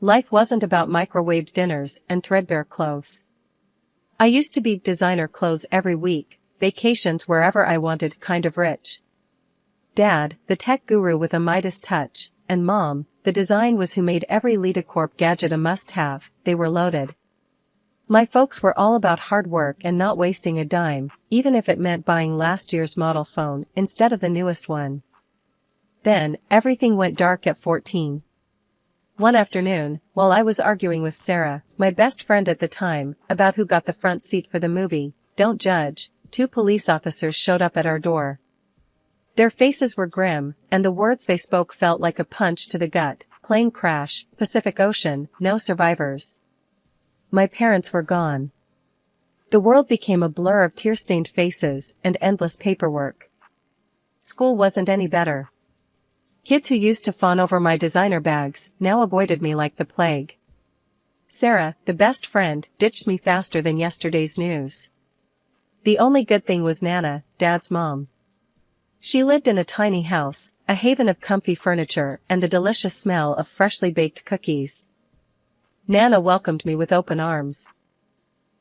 Life wasn't about microwaved dinners and threadbare clothes. I used to be designer clothes every week, vacations wherever I wanted, kind of rich. Dad, the tech guru with a Midas touch, and Mom, the design whiz who made every LitaCorp gadget a must-have. They were loaded. My folks were all about hard work and not wasting a dime, even if it meant buying last year's model phone instead of the newest one. Then, everything went dark at 14. One afternoon, while I was arguing with Sarah, my best friend at the time, about who got the front seat for the movie, Don't Judge, 2 police officers showed up at our door. Their faces were grim, and the words they spoke felt like a punch to the gut. Plane crash, Pacific Ocean, no survivors. My parents were gone. The world became a blur of tear-stained faces and endless paperwork. School wasn't any better. Kids who used to fawn over my designer bags now avoided me like the plague. Sarah, the best friend, ditched me faster than yesterday's news. The only good thing was Nana, Dad's mom. She lived in a tiny house, a haven of comfy furniture and the delicious smell of freshly baked cookies. Nana welcomed me with open arms.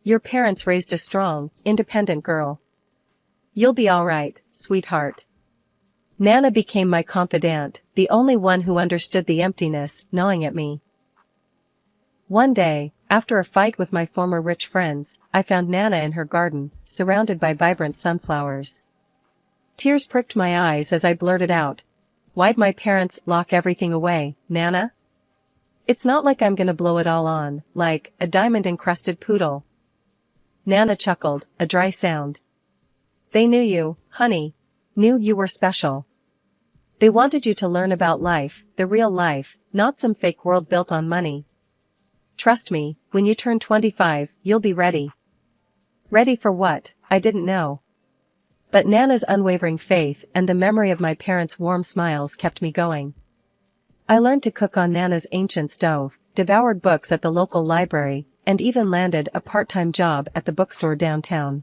Your parents raised a strong, independent girl. You'll be all right, sweetheart. Nana became my confidant, the only one who understood the emptiness gnawing at me. One day, after a fight with my former rich friends, I found Nana in her garden, surrounded by vibrant sunflowers. Tears pricked my eyes as I blurted out, "Why'd my parents lock everything away, Nana? It's not like I'm gonna blow it all on, like a diamond-encrusted poodle." Nana chuckled, a dry sound. "They knew you, honey. Knew you were special. They wanted you to learn about life, the real life, not some fake world built on money. Trust me, when you turn 25, you'll be ready." Ready for what? I didn't know. But Nana's unwavering faith and the memory of my parents' warm smiles kept me going. I learned to cook on Nana's ancient stove, devoured books at the local library, and even landed a part-time job at the bookstore downtown.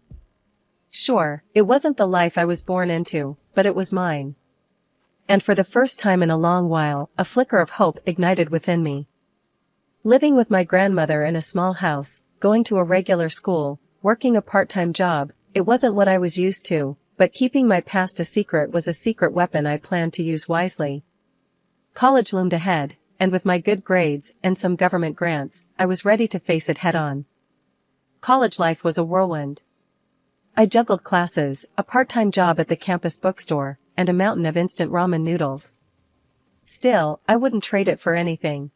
Sure, it wasn't the life I was born into, but it was mine. And for the first time in a long while, a flicker of hope ignited within me. Living with my grandmother in a small house, going to a regular school, working a part-time job, it wasn't what I was used to, but keeping my past a secret was a secret weapon I planned to use wisely. College loomed ahead, and with my good grades and some government grants, I was ready to face it head-on. College life was a whirlwind. I juggled classes, a part-time job at the campus bookstore, and a mountain of instant ramen noodles. Still, I wouldn't trade it for anything.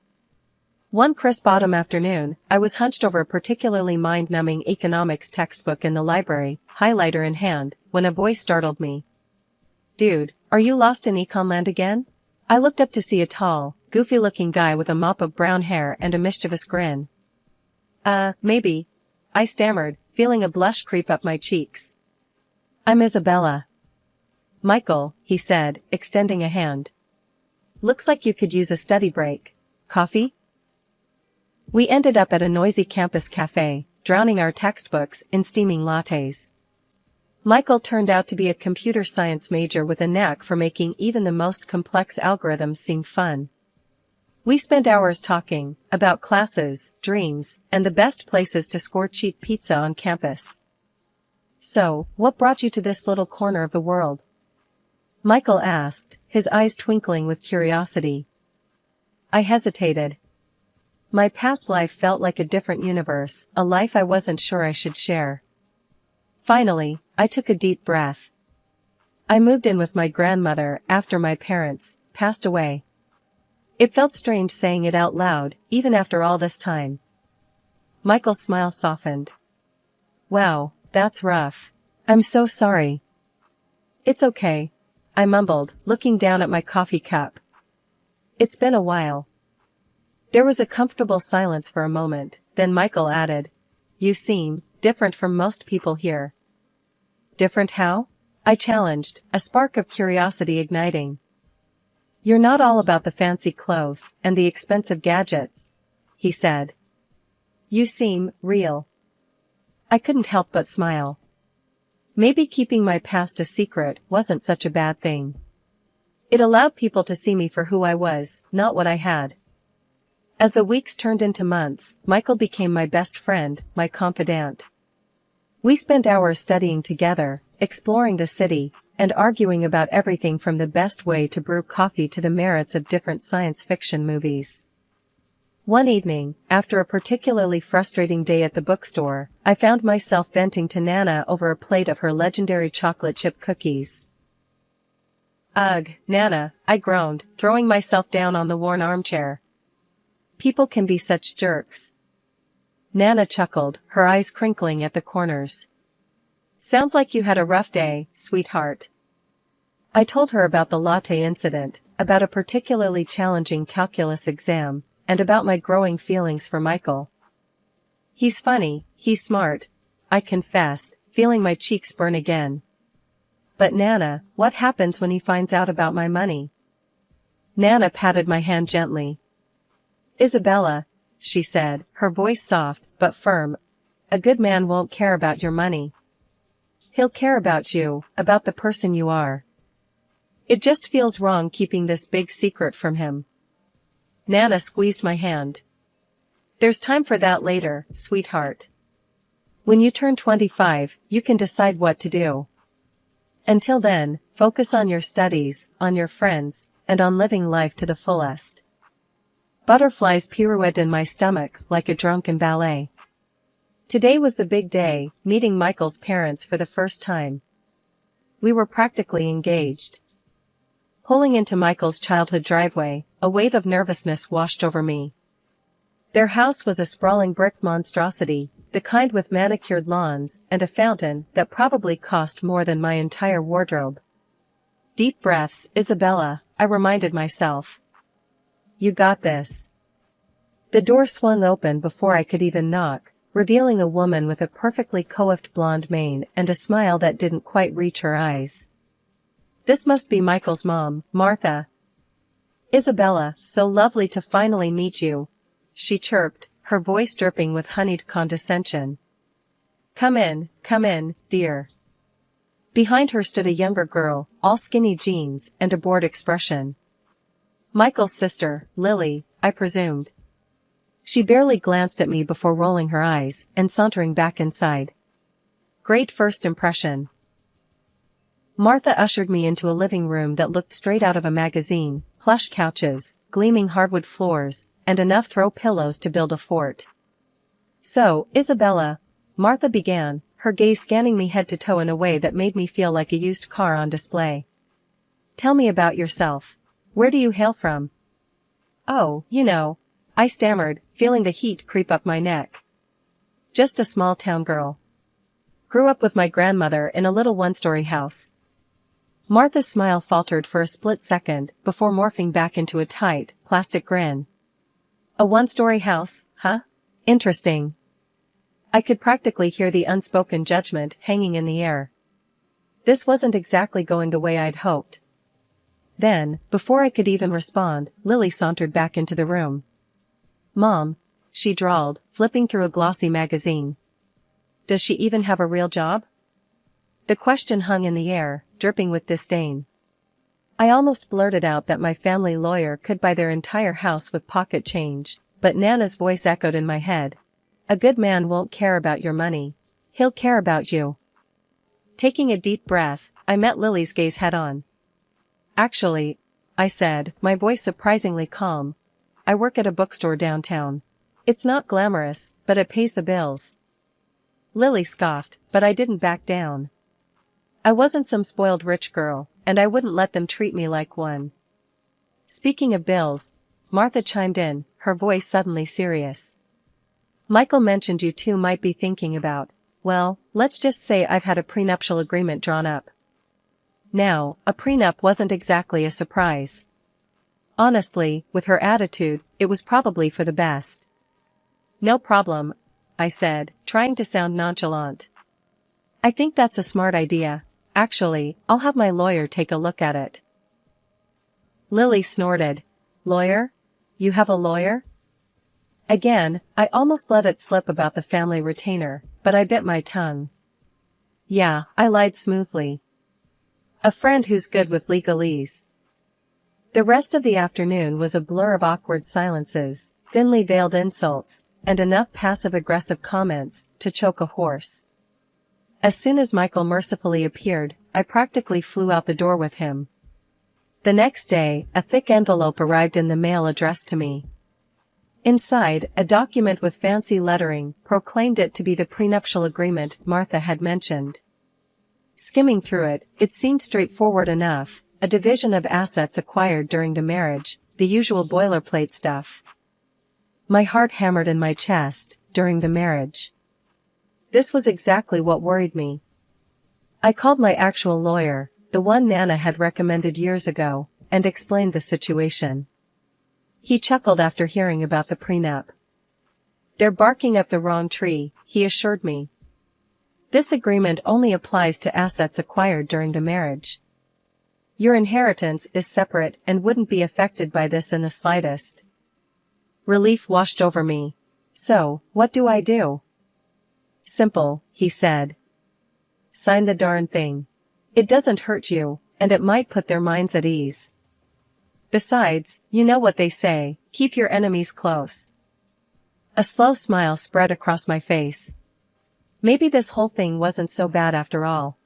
One crisp autumn afternoon, I was hunched over a particularly mind-numbing economics textbook in the library, highlighter in hand, when a voice startled me. "Dude, are you lost in econland again?" I looked up to see a tall, goofy-looking guy with a mop of brown hair and a mischievous grin. Maybe," I stammered, feeling a blush creep up my cheeks. "I'm Isabella." "Michael," he said, extending a hand. "Looks like you could use a study break. Coffee?" We ended up at a noisy campus cafe, drowning our textbooks in steaming lattes. Michael turned out to be a computer science major with a knack for making even the most complex algorithms seem fun. We spent hours talking about classes, dreams, and the best places to score cheap pizza on campus. "So, what brought you to this little corner of the world?" Michael asked, his eyes twinkling with curiosity. I hesitated. My past life felt like a different universe, a life I wasn't sure I should share. Finally, I took a deep breath. I moved in with my grandmother after my parents passed away. It felt strange saying it out loud, even after all this time. Michael's smile softened. "Wow, that's rough. I'm so sorry." "It's okay," I mumbled, looking down at my coffee cup. "It's been a while." There was a comfortable silence for a moment, then Michael added, "You seem different from most people here." "Different how?" I challenged, a spark of curiosity igniting. "You're not all about the fancy clothes and the expensive gadgets," he said. "You seem real." I couldn't help but smile. Maybe keeping my past a secret wasn't such a bad thing. It allowed people to see me for who I was, not what I had. As the weeks turned into months, Michael became my best friend, my confidant. We spent hours studying together, exploring the city, and arguing about everything from the best way to brew coffee to the merits of different science fiction movies. One evening, after a particularly frustrating day at the bookstore, I found myself venting to Nana over a plate of her legendary chocolate chip cookies. "Ugh, Nana," I groaned, throwing myself down on the worn armchair. "People can be such jerks." Nana chuckled, her eyes crinkling at the corners. "Sounds like you had a rough day, sweetheart." I told her about the latte incident, about a particularly challenging calculus exam, and about my growing feelings for Michael. "He's funny, he's smart," I confessed, feeling my cheeks burn again. "But Nana, what happens when he finds out about my money?" Nana patted my hand gently. "Isabella," she said, her voice soft, but firm, "a good man won't care about your money. He'll care about you, about the person you are. It just feels wrong keeping this big secret from him." Nana squeezed my hand. "There's time for that later, sweetheart. When you turn 25, you can decide what to do. Until then, focus on your studies, on your friends, and on living life to the fullest." Butterflies pirouetted in my stomach like a drunken ballet. Today was the big day, meeting Michael's parents for the first time. We were practically engaged. Pulling into Michael's childhood driveway, a wave of nervousness washed over me. Their house was a sprawling brick monstrosity, the kind with manicured lawns and a fountain that probably cost more than my entire wardrobe. "Deep breaths, Isabella," I reminded myself. "You got this." The door swung open before I could even knock, revealing a woman with a perfectly coiffed blonde mane and a smile that didn't quite reach her eyes. "This must be Michael's mom, Martha." "Isabella, so lovely to finally meet you," she chirped, her voice dripping with honeyed condescension. Come in, dear." Behind her stood a younger girl, all skinny jeans and a bored expression. Michael's sister, Lily, I presumed. She barely glanced at me before rolling her eyes and sauntering back inside. Great first impression. Martha ushered me into a living room that looked straight out of a magazine, plush couches, gleaming hardwood floors, and enough throw pillows to build a fort. "So, Isabella," Martha began, her gaze scanning me head to toe in a way that made me feel like a used car on display. "Tell me about yourself. Where do you hail from?" "Oh, you know," I stammered, feeling the heat creep up my neck. "Just a small town girl. Grew up with my grandmother in a little one-story house." Martha's smile faltered for a split second before morphing back into a tight, plastic grin. "A one-story house, huh? Interesting." I could practically hear the unspoken judgment hanging in the air. This wasn't exactly going the way I'd hoped. Then, before I could even respond, Lily sauntered back into the room. "Mom," she drawled, flipping through a glossy magazine. "Does she even have a real job?" The question hung in the air, dripping with disdain. I almost blurted out that my family lawyer could buy their entire house with pocket change, but Nana's voice echoed in my head. "A good man won't care about your money. He'll care about you." Taking a deep breath, I met Lily's gaze head-on. "Actually," I said, my voice surprisingly calm, "I work at a bookstore downtown. It's not glamorous, but it pays the bills." Lily scoffed, but I didn't back down. I wasn't some spoiled rich girl, and I wouldn't let them treat me like one. "Speaking of bills," Martha chimed in, her voice suddenly serious. "Michael mentioned you two might be thinking about, well, let's just say I've had a prenuptial agreement drawn up." Now, a prenup wasn't exactly a surprise. Honestly, with her attitude, it was probably for the best. "No problem," I said, trying to sound nonchalant. "I think that's a smart idea. Actually, I'll have my lawyer take a look at it." Lily snorted. "Lawyer? You have a lawyer?" Again, I almost let it slip about the family retainer, but I bit my tongue. "Yeah," I lied smoothly. "A friend who's good with legalese." The rest of the afternoon was a blur of awkward silences, thinly veiled insults, and enough passive-aggressive comments to choke a horse. As soon as Michael mercifully appeared, I practically flew out the door with him. The next day, a thick envelope arrived in the mail addressed to me. Inside, a document with fancy lettering proclaimed it to be the prenuptial agreement Martha had mentioned. Skimming through it, it seemed straightforward enough, a division of assets acquired during the marriage, the usual boilerplate stuff. My heart hammered in my chest, during the marriage. This was exactly what worried me. I called my actual lawyer, the one Nana had recommended years ago, and explained the situation. He chuckled after hearing about the prenup. "They're barking up the wrong tree," he assured me. "This agreement only applies to assets acquired during the marriage. Your inheritance is separate and wouldn't be affected by this in the slightest." Relief washed over me. "So, what do I do?" "Simple," he said. "Sign the darn thing. It doesn't hurt you, and it might put their minds at ease. Besides, you know what they say, keep your enemies close." A slow smile spread across my face. Maybe this whole thing wasn't so bad after all.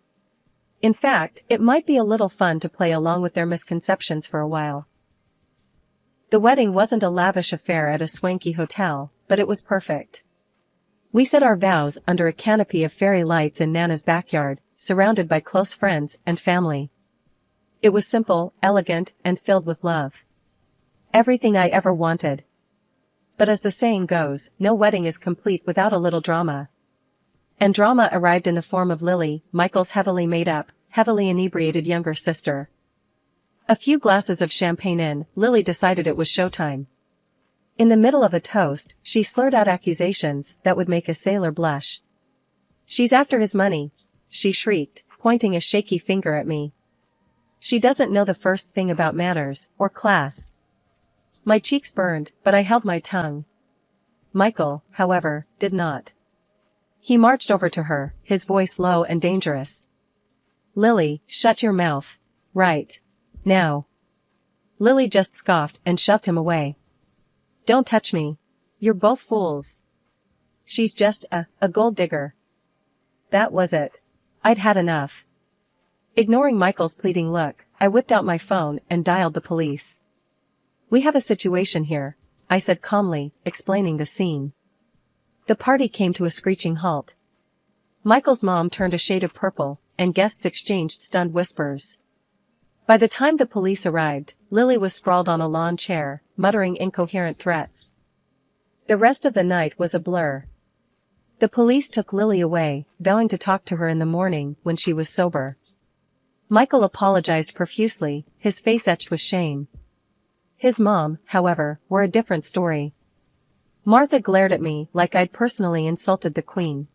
In fact, it might be a little fun to play along with their misconceptions for a while. The wedding wasn't a lavish affair at a swanky hotel, but it was perfect. We said our vows under a canopy of fairy lights in Nana's backyard, surrounded by close friends and family. It was simple, elegant, and filled with love. Everything I ever wanted. But as the saying goes, no wedding is complete without a little drama. And drama arrived in the form of Lily, Michael's heavily made up, heavily inebriated younger sister. A few glasses of champagne in, Lily decided it was showtime. In the middle of a toast, she slurred out accusations that would make a sailor blush. "She's after his money," she shrieked, pointing a shaky finger at me. "She doesn't know the first thing about manners, or class." My cheeks burned, but I held my tongue. Michael, however, did not. He marched over to her, his voice low and dangerous. "Lily, shut your mouth. Right. Now." Lily just scoffed and shoved him away. "Don't touch me. You're both fools. She's just a gold digger." That was it. I'd had enough. Ignoring Michael's pleading look, I whipped out my phone and dialed the police. "We have a situation here," I said calmly, explaining the scene. The party came to a screeching halt. Michael's mom turned a shade of purple, and guests exchanged stunned whispers. By the time the police arrived, Lily was sprawled on a lawn chair, muttering incoherent threats. The rest of the night was a blur. The police took Lily away, vowing to talk to her in the morning when she was sober. Michael apologized profusely, his face etched with shame. His mom, however, were a different story. Martha glared at me like I'd personally insulted the Queen.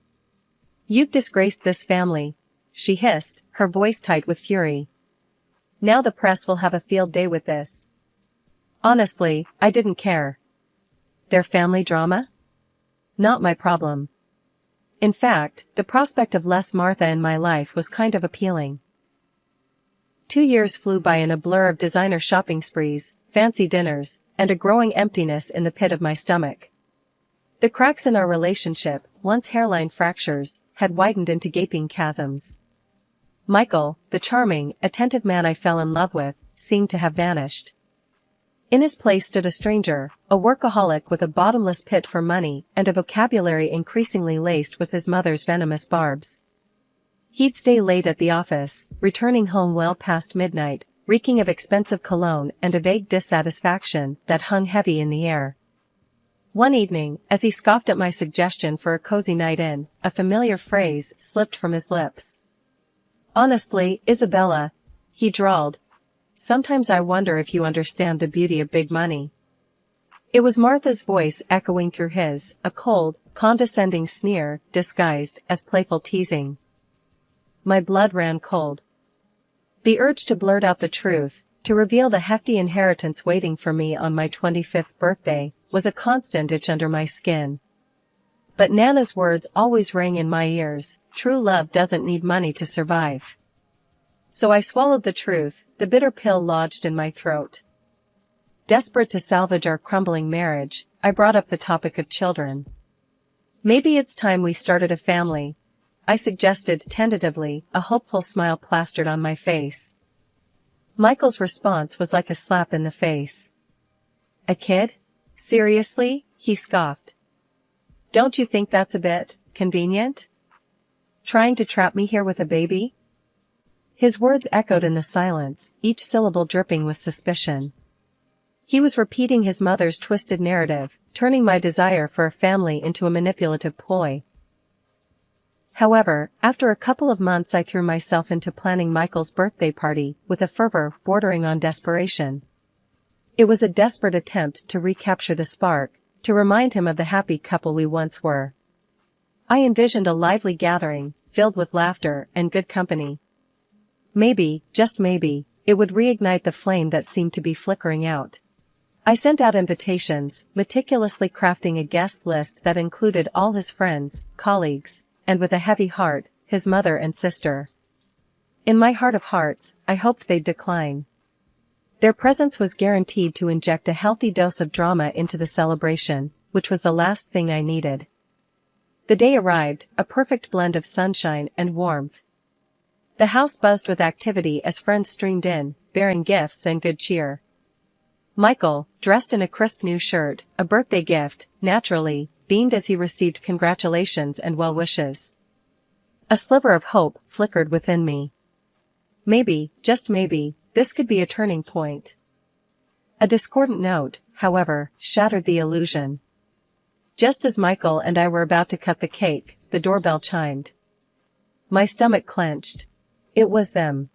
"You've disgraced this family," she hissed, her voice tight with fury. "Now the press will have a field day with this." Honestly, I didn't care. Their family drama? Not my problem. In fact, the prospect of less Martha in my life was kind of appealing. 2 years flew by in a blur of designer shopping sprees, fancy dinners, and a growing emptiness in the pit of my stomach. The cracks in our relationship, once hairline fractures, had widened into gaping chasms. Michael, the charming, attentive man I fell in love with, seemed to have vanished. In his place stood a stranger, a workaholic with a bottomless pit for money and a vocabulary increasingly laced with his mother's venomous barbs. He'd stay late at the office, returning home well past midnight, reeking of expensive cologne and a vague dissatisfaction that hung heavy in the air. One evening, as he scoffed at my suggestion for a cozy night in, a familiar phrase slipped from his lips. "Honestly, Isabella," he drawled, "sometimes I wonder if you understand the beauty of big money." It was Martha's voice echoing through his, a cold, condescending sneer disguised as playful teasing. My blood ran cold. The urge to blurt out the truth, to reveal the hefty inheritance waiting for me on my 25th birthday, was a constant itch under my skin. But Nana's words always rang in my ears, true love doesn't need money to survive. So I swallowed the truth, the bitter pill lodged in my throat. Desperate to salvage our crumbling marriage, I brought up the topic of children. Maybe it's time we started a family, I suggested tentatively, a hopeful smile plastered on my face. Michael's response was like a slap in the face. A kid? Seriously? He scoffed. Don't you think that's a bit convenient? Trying to trap me here with a baby? His words echoed in the silence, each syllable dripping with suspicion. He was repeating his mother's twisted narrative, turning my desire for a family into a manipulative ploy. However, after a couple of months I threw myself into planning Michael's birthday party with a fervor bordering on desperation. It was a desperate attempt to recapture the spark, to remind him of the happy couple we once were. I envisioned a lively gathering, filled with laughter and good company. Maybe, just maybe, it would reignite the flame that seemed to be flickering out. I sent out invitations, meticulously crafting a guest list that included all his friends, colleagues, and with a heavy heart, his mother and sister. In my heart of hearts, I hoped they'd decline. Their presence was guaranteed to inject a healthy dose of drama into the celebration, which was the last thing I needed. The day arrived, a perfect blend of sunshine and warmth. The house buzzed with activity as friends streamed in, bearing gifts and good cheer. Michael, dressed in a crisp new shirt, a birthday gift, naturally, beamed as he received congratulations and well wishes. A sliver of hope flickered within me. Maybe, just maybe, this could be a turning point. A discordant note, however, shattered the illusion. Just as Michael and I were about to cut the cake, the doorbell chimed. My stomach clenched. It was them.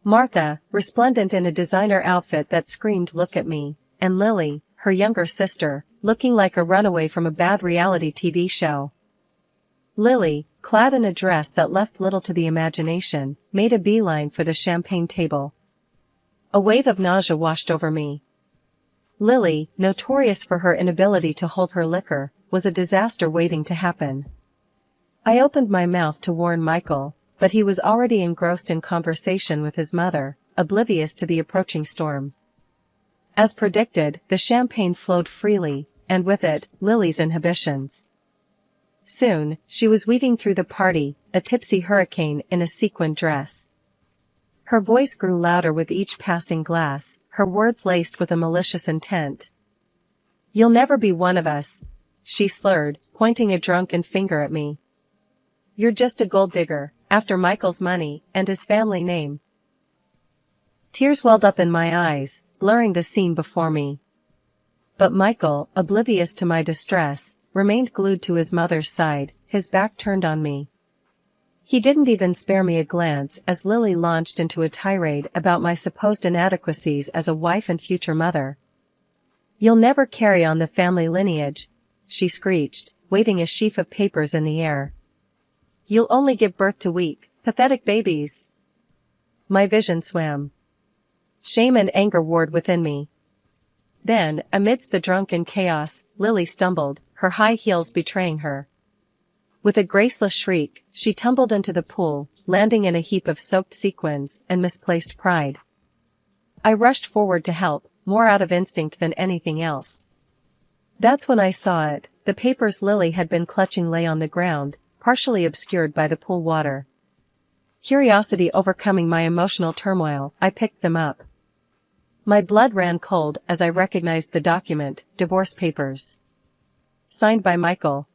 Martha, resplendent in a designer outfit that screamed "Look at me," and Lily, her younger sister, looking like a runaway from a bad reality TV show. Lily, clad in a dress that left little to the imagination, made a beeline for the champagne table. A wave of nausea washed over me. Lily, notorious for her inability to hold her liquor, was a disaster waiting to happen. I opened my mouth to warn Michael, but he was already engrossed in conversation with his mother, oblivious to the approaching storm. As predicted, the champagne flowed freely, and with it, Lily's inhibitions. Soon, she was weaving through the party, a tipsy hurricane in a sequined dress. Her voice grew louder with each passing glass, her words laced with a malicious intent. "You'll never be one of us," she slurred, pointing a drunken finger at me. "You're just a gold digger, after Michael's money and his family name." Tears welled up in my eyes, blurring the scene before me. But Michael, oblivious to my distress, remained glued to his mother's side, his back turned on me. He didn't even spare me a glance as Lily launched into a tirade about my supposed inadequacies as a wife and future mother. "You'll never carry on the family lineage," she screeched, waving a sheaf of papers in the air. "You'll only give birth to weak, pathetic babies." My vision swam. Shame and anger warred within me. Then, amidst the drunken chaos, Lily stumbled, her high heels betraying her. With a graceless shriek, she tumbled into the pool, landing in a heap of soaked sequins and misplaced pride. I rushed forward to help, more out of instinct than anything else. That's when I saw it. The papers Lily had been clutching lay on the ground, partially obscured by the pool water. Curiosity overcoming my emotional turmoil, I picked them up. My blood ran cold as I recognized the document, divorce papers. Signed by Michael.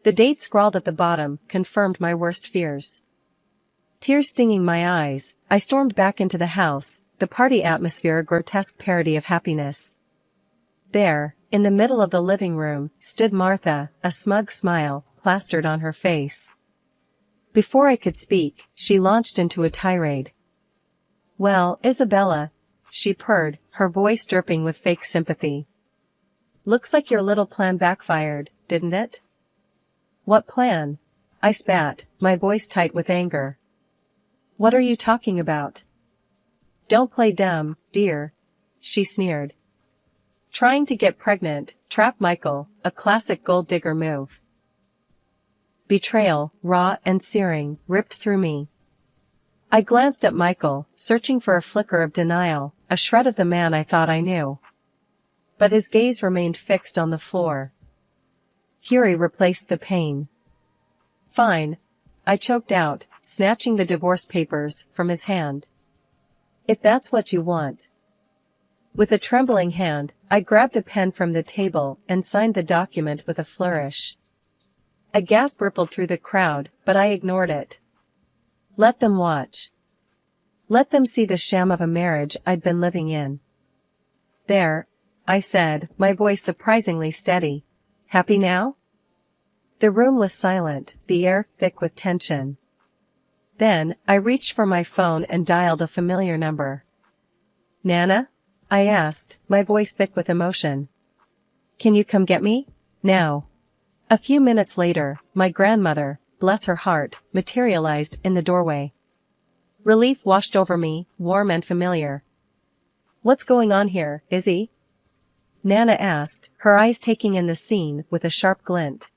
The date scrawled at the bottom confirmed my worst fears. Tears stinging my eyes, I stormed back into the house, the party atmosphere a grotesque parody of happiness. There, in the middle of the living room, stood Martha, a smug smile plastered on her face. Before I could speak, she launched into a tirade. "Well, Isabella," she purred, her voice dripping with fake sympathy. "Looks like your little plan backfired, didn't it?" "What plan?" I spat, my voice tight with anger. "What are you talking about?" "Don't play dumb, dear," she sneered. "Trying to get pregnant, trap Michael, a classic gold digger move." Betrayal, raw and searing, ripped through me. I glanced at Michael, searching for a flicker of denial, a shred of the man I thought I knew. but his gaze remained fixed on the floor. Fury replaced the pain. Fine, I choked out, snatching the divorce papers from his hand. If that's what you want. With a trembling hand, I grabbed a pen from the table and signed the document with a flourish. A gasp rippled through the crowd, but I ignored it. Let them watch. Let them see the sham of a marriage I'd been living in. There, I said, my voice surprisingly steady. Happy now? The room was silent, the air thick with tension. Then, I reached for my phone and dialed a familiar number. Nana? I asked, my voice thick with emotion. Can you come get me? Now. A few minutes later, my grandmother, bless her heart, materialized in the doorway. Relief washed over me, warm and familiar. What's going on here, Izzy? Nana asked, her eyes taking in the scene with a sharp glint.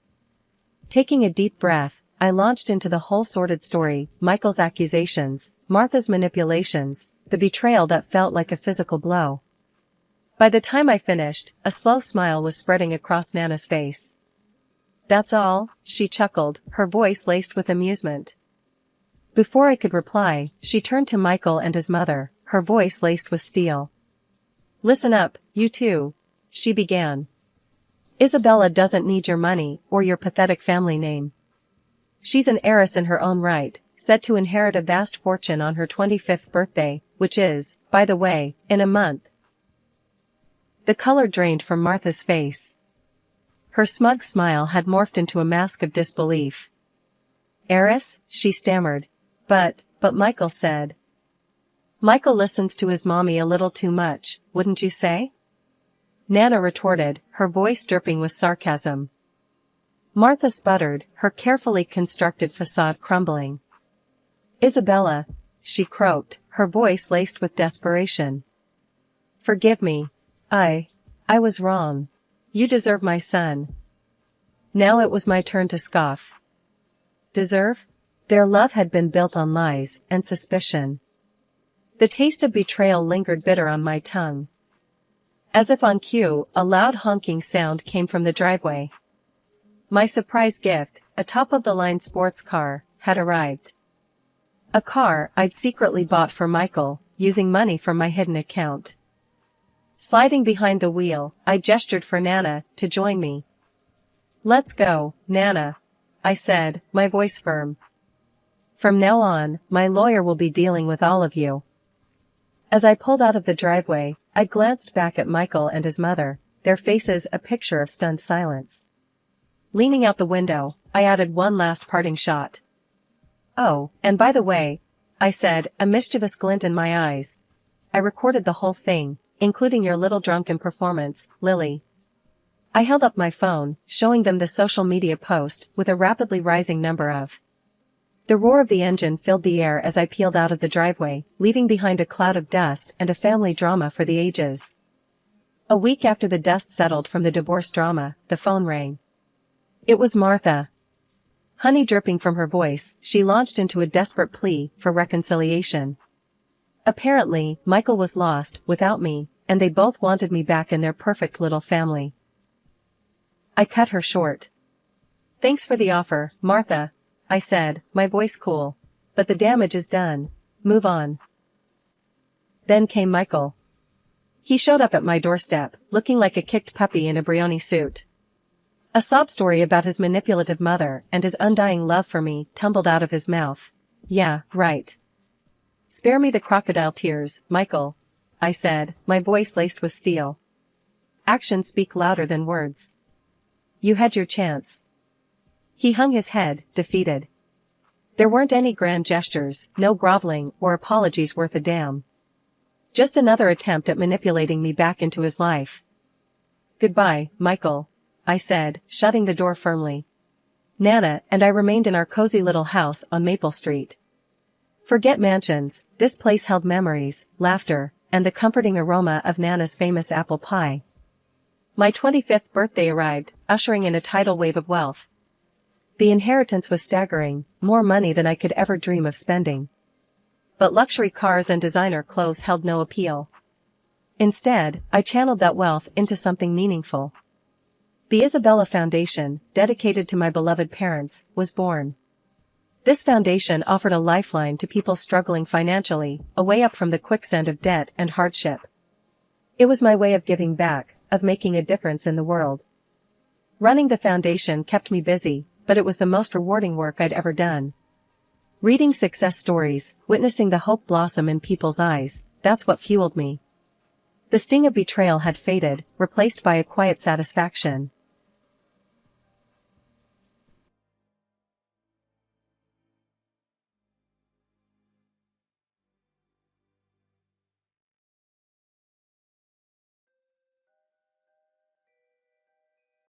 Taking a deep breath, I launched into the whole sordid story, Michael's accusations, Martha's manipulations, the betrayal that felt like a physical blow. By the time I finished, a slow smile was spreading across Nana's face. That's all, she chuckled, her voice laced with amusement. Before I could reply, she turned to Michael and his mother, her voice laced with steel. Listen up, you two, she began. Isabella doesn't need your money or your pathetic family name. She's an heiress in her own right, set to inherit a vast fortune on her 25th birthday, which is, by the way, in a month. The color drained from Martha's face. Her smug smile had morphed into a mask of disbelief. Heiress, she stammered. But Michael said. Michael listens to his mommy a little too much, wouldn't you say? Nana retorted, her voice dripping with sarcasm. Martha sputtered, her carefully constructed facade crumbling. Isabella, she croaked, her voice laced with desperation. Forgive me. I was wrong. You deserve my son. Now it was my turn to scoff. Deserve? Their love had been built on lies and suspicion. The taste of betrayal lingered bitter on my tongue. As if on cue, a loud honking sound came from the driveway. My surprise gift, a top-of-the-line sports car, had arrived. A car I'd secretly bought for Michael, using money from my hidden account. Sliding behind the wheel, I gestured for Nana to join me. Let's go, Nana, I said, my voice firm. From now on, my lawyer will be dealing with all of you. As I pulled out of the driveway, I glanced back at Michael and his mother, their faces a picture of stunned silence. Leaning out the window, I added one last parting shot. Oh, and by the way, I said, a mischievous glint in my eyes. I recorded the whole thing, including your little drunken performance, Lily. I held up my phone, showing them the social media post with a rapidly rising number of. The roar of the engine filled the air as I peeled out of the driveway, leaving behind a cloud of dust and a family drama for the ages. A week after the dust settled from the divorce drama, the phone rang. It was Martha. Honey dripping from her voice, she launched into a desperate plea for reconciliation. Apparently, Michael was lost without me, and they both wanted me back in their perfect little family. I cut her short. Thanks for the offer, Martha, I said, my voice cool. But the damage is done. Move on. Then came Michael. He showed up at my doorstep, looking like a kicked puppy in a Brioni suit. A sob story about his manipulative mother and his undying love for me tumbled out of his mouth. Yeah, right. Spare me the crocodile tears, Michael, I said, my voice laced with steel. Actions speak louder than words. You had your chance. He hung his head, defeated. There weren't any grand gestures, no groveling or apologies worth a damn. Just another attempt at manipulating me back into his life. Goodbye, Michael, I said, shutting the door firmly. Nana and I remained in our cozy little house on Maple Street. Forget mansions, this place held memories, laughter, and the comforting aroma of Nana's famous apple pie. My 25th birthday arrived, ushering in a tidal wave of wealth. The inheritance was staggering, more money than I could ever dream of spending. But luxury cars and designer clothes held no appeal. Instead, I channeled that wealth into something meaningful. The Isabella Foundation, dedicated to my beloved parents, was born. This foundation offered a lifeline to people struggling financially, a way up from the quicksand of debt and hardship. It was my way of giving back, of making a difference in the world. Running the foundation kept me busy, but it was the most rewarding work I'd ever done. Reading success stories, witnessing the hope blossom in people's eyes, that's what fueled me. The sting of betrayal had faded, replaced by a quiet satisfaction.